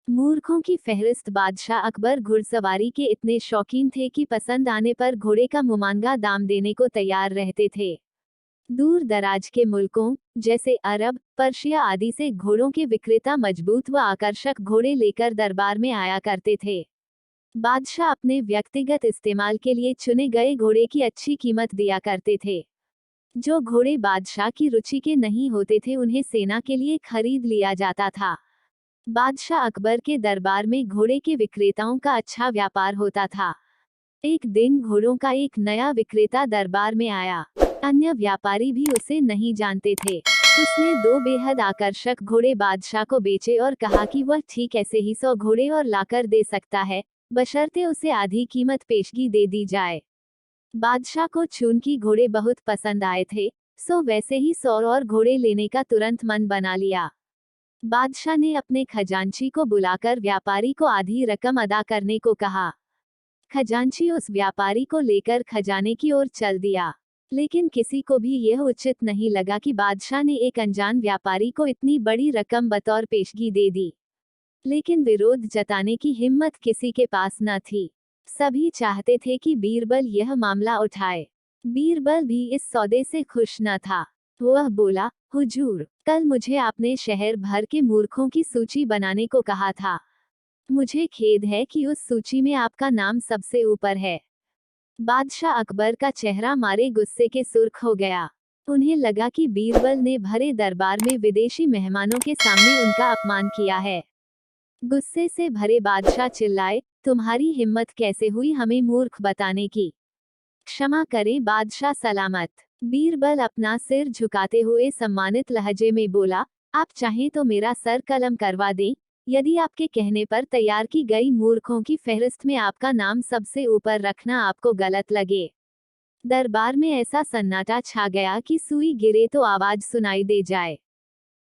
मूर्खों की फहरिस्त। बादशाह अकबर घुड़सवारी के इतने शौकीन थे कि पसंद आने पर घोड़े का मुमांगा दाम देने को तैयार रहते थे। दूर दराज के मुल्कों जैसे अरब, पर्शिया आदि से घोड़ों के विक्रेता मजबूत व आकर्षक घोड़े लेकर दरबार में आया करते थे। बादशाह अपने व्यक्तिगत इस्तेमाल के लिए चुने गए घोड़े की अच्छी कीमत दिया करते थे। जो घोड़े बादशाह की रुचि के नहीं होते थे उन्हें सेना के लिए खरीद लिया जाता था। बादशाह अकबर के दरबार में घोड़े के विक्रेताओं का अच्छा व्यापार होता था। एक दिन घोड़ों का एक नया विक्रेता दरबार में आया। अन्य व्यापारी भी उसे नहीं जानते थे। उसने 2 बेहद आकर्षक घोड़े बादशाह को बेचे और कहा कि वह ठीक ऐसे ही 100 घोड़े और लाकर दे सकता है, बशर्ते उसे आधी कीमत पेशगी दे दी जाए। बादशाह को चूंकि घोड़े बहुत पसंद आए थे, सो वैसे ही 100 और घोड़े लेने का तुरंत मन बना लिया। बादशाह ने अपने खजांची को बुलाकर व्यापारी को आधी रकम अदा करने को कहा। खजांची उस व्यापारी को लेकर खजाने की ओर चल दिया। लेकिन किसी को भी यह उचित नहीं लगा कि बादशाह ने एक अनजान व्यापारी को इतनी बड़ी रकम बतौर पेशगी दे दी। लेकिन विरोध जताने की हिम्मत किसी के पास न थी। सभी चाहते थे कि बीरबल यह मामला उठाए। बीरबल भी इस सौदे से खुश न था। वह बोला, हुजूर, कल मुझे आपने शहर भर के मूर्खों की सूची बनाने को कहा था। मुझे खेद है कि उस सूची में आपका नाम सबसे ऊपर है। बादशाह अकबर का चेहरा मारे गुस्से के सुर्ख हो गया। उन्हें लगा कि बीरबल ने भरे दरबार में विदेशी मेहमानों के सामने उनका अपमान किया है। गुस्से से भरे बादशाह चिल्लाए, तुम्हारी हिम्मत कैसे हुई हमें मूर्ख बताने की? क्षमा करें बादशाह सलामत। बीरबल अपना सिर झुकाते हुए सम्मानित लहजे में बोला, आप चाहें तो मेरा सर कलम करवा दें, यदि आपके कहने पर तैयार की गई मूर्खों की फहरिस्त में आपका नाम सबसे ऊपर रखना आपको गलत लगे। दरबार में ऐसा सन्नाटा छा गया कि सुई गिरे तो आवाज सुनाई दे जाए।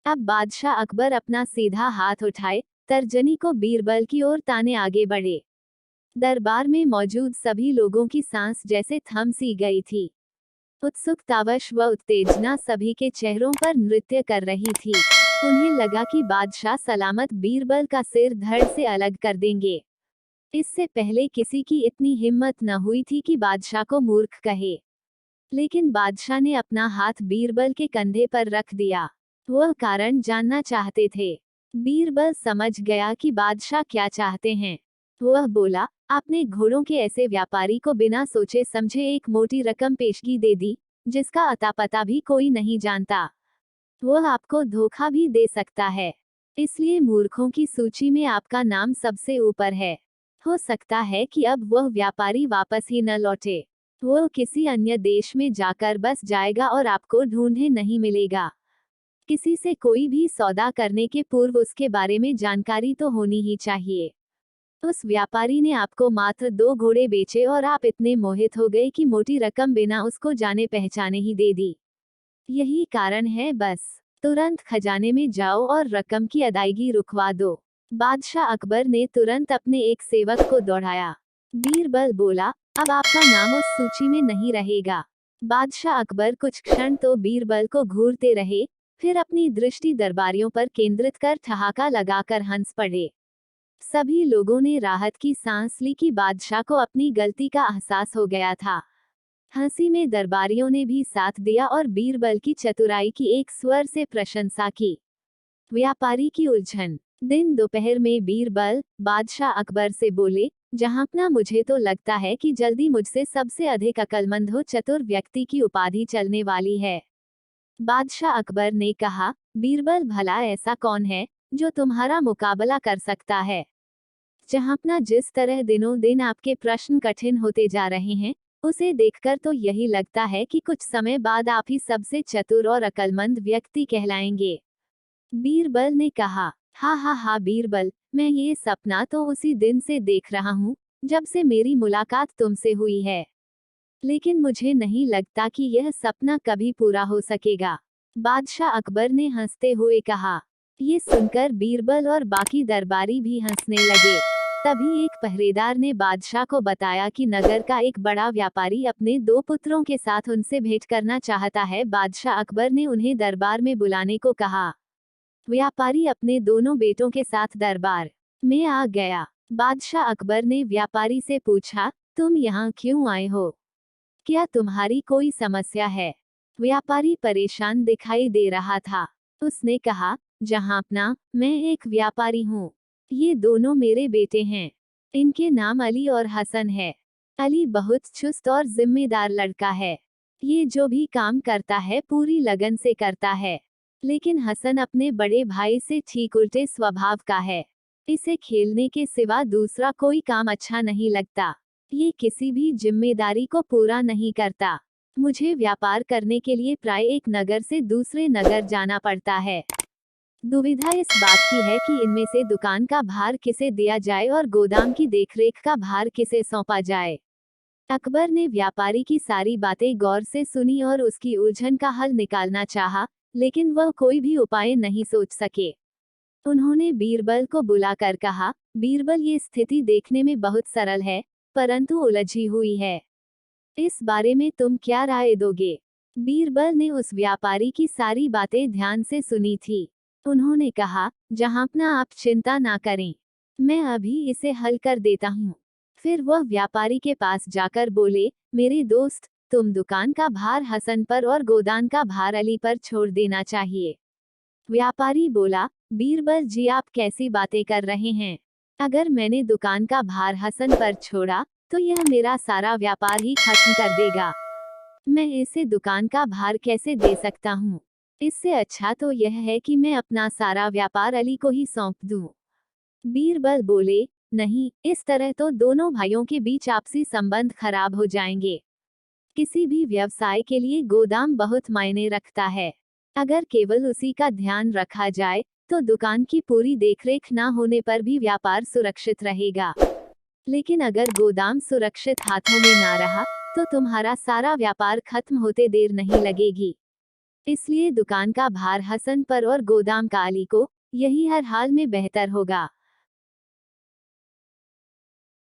अब बादशाह अकबर अपना सीधा हाथ उठाए, तर्जनी को बीरबल की ओर ताने आगे बढ़े। दरबार में मौजूद सभी लोगों की सांस जैसे थम सी गई थी। उत्सुकतावश व उत्तेजना सभी के चेहरों पर नृत्य कर रही थी। उन्हें लगा कि बादशाह सलामत बीरबल का सिर धड़ से अलग कर देंगे। इससे पहले किसी की इतनी हिम्मत न हुई थी कि बादशाह को मूर्ख कहे। लेकिन बादशाह ने अपना हाथ बीरबल के कंधे पर रख दिया। वह कारण जानना चाहते थे। बीरबल समझ गया कि बादशाह क्या चाहते हैं। वह बोला, आपने घोड़ों के ऐसे व्यापारी को बिना सोचे समझे एक मोटी रकम पेशगी दे दी, जिसका अता पता भी कोई नहीं जानता। वह आपको धोखा भी दे सकता है। इसलिए मूर्खों की सूची में आपका नाम सबसे ऊपर है। हो सकता है कि अब वह व्यापारी वापस ही न लौटे। वह किसी अन्य देश में जाकर बस जाएगा और आपको ढूंढे नहीं मिलेगा। किसी से कोई भी सौदा करने के पूर्व उसके बारे में जानकारी तो होनी ही चाहिए। उस व्यापारी ने आपको मात्र 2 घोड़े बेचे और आप इतने मोहित हो गए कि मोटी रकम बिना उसको जाने पहचाने ही दे दी। यही कारण है बस। तुरंत खजाने में जाओ और रकम की अदायगी रुकवा दो। बादशाह अकबर ने तुरंत अपने एक सेवक को दौड़ाया। बीरबल बोला, अब आपका नाम उस सूची में नहीं रहेगा। बादशाह अकबर कुछ क्षण तो बीरबल को घूरते रहे, फिर अपनी दृष्टि दरबारियों पर केंद्रित कर ठहाका लगाकर हंस पड़े। सभी लोगों ने राहत की सांस ली कि बादशाह को अपनी गलती का एहसास हो गया था। हंसी में दरबारियों ने भी साथ दिया और बीरबल की चतुराई की एक स्वर से प्रशंसा की। व्यापारी की उलझन। दिन दोपहर में बीरबल बादशाह अकबर से बोले, जहांपना मुझे तो लगता है कि जल्दी मुझसे सबसे अधिक अक्लमंद हो चतुर व्यक्ति की उपाधि चलने वाली है। बादशाह अकबर ने कहा, बीरबल भला ऐसा कौन है जो तुम्हारा मुकाबला कर सकता है? जहांपना जिस तरह दिनों दिन आपके प्रश्न कठिन होते जा रहे हैं, उसे देखकर तो यही लगता है कि कुछ समय बाद आप ही सबसे चतुर और अक्लमंद व्यक्ति कहलाएंगे। बीरबल ने कहा, हा बीरबल, मैं ये सपना तो उसी दिन से देख रहा हूँ, जब से मेरी मुलाकात तुमसे हुई है। लेकिन मुझे नहीं लगता कि यह सपना कभी पूरा हो सकेगा। बादशाह अकबर ने हंसते हुए कहा। ये सुनकर बीरबल और बाकी दरबारी भी हंसने लगे। तभी एक पहरेदार ने बादशाह को बताया कि नगर का एक बड़ा व्यापारी अपने 2 पुत्रों के साथ उनसे भेंट करना चाहता है। बादशाह अकबर ने उन्हें दरबार में बुलाने को कहा। व्यापारी अपने दोनों बेटों के साथ दरबार मैं आ गया। बादशाह अकबर ने व्यापारी से पूछा, तुम यहाँ क्यों आए हो? क्या तुम्हारी कोई समस्या है? व्यापारी परेशान दिखाई दे रहा था। उसने कहा, जहांपना, मैं एक व्यापारी हूँ। ये दोनों मेरे बेटे हैं। इनके नाम अली और हसन है। अली बहुत चुस्त और जिम्मेदार लड़का है। ये जो भी काम करता है पूरी लगन से करता है। लेकिन हसन अपने बड़े भाई से ठीक उल्टे स्वभाव का है। इसे खेलने के सिवा दूसरा कोई काम अच्छा नहीं लगता। ये किसी भी जिम्मेदारी को पूरा नहीं करता। मुझे व्यापार करने के लिए प्राय एक नगर से दूसरे नगर जाना पड़ता है। दुविधा इस बात की है कि इनमें से दुकान का भार किसे दिया जाए और गोदाम की देखरेख का भार किसे सौंपा जाए। अकबर ने व्यापारी की सारी बातें गौर से सुनी और उसकी उलझन का हल निकालना चाहा, लेकिन वह कोई भी उपाय नहीं सोच सके। उन्होंने बीरबल को बुलाकर कहा, बीरबल, ये स्थिति देखने में बहुत सरल है, परंतु उलझी हुई है। इस बारे में तुम क्या राय दोगे? बीरबल ने उस व्यापारी की सारी बातें ध्यान से सुनी थी। उन्होंने कहा, जहांपना, आप चिंता ना करें, मैं अभी इसे हल कर देता हूँ। फिर वह व्यापारी के पास जाकर बोले, मेरे दोस्त, तुम दुकान का भार हसन पर और गोदान का भार अली पर छोड़ देना चाहिए। व्यापारी बोला, बीरबल जी, आप कैसी बातें कर रहे हैं? अगर मैंने दुकान का भार हसन पर छोड़ा तो यह मेरा सारा व्यापार ही खत्म कर देगा। मैं इसे दुकान का भार कैसे दे सकता हूँ? इससे अच्छा तो यह है कि मैं अपना सारा व्यापार अली को ही सौंप दूं। बीरबल बोले, नहीं, इस तरह तो दोनों भाइयों के बीच आपसी संबंध खराब हो जाएंगे। किसी भी व्यवसाय के लिए गोदाम बहुत मायने रखता है। अगर केवल उसी का ध्यान रखा जाए तो दुकान की पूरी देखरेख ना होने पर भी व्यापार सुरक्षित रहेगा। लेकिन अगर गोदाम सुरक्षित हाथों में ना रहा तो तुम्हारा सारा व्यापार खत्म होते देर नहीं लगेगी। इसलिए दुकान का भार हसन पर और गोदाम का अली को, यही हर हाल में बेहतर होगा।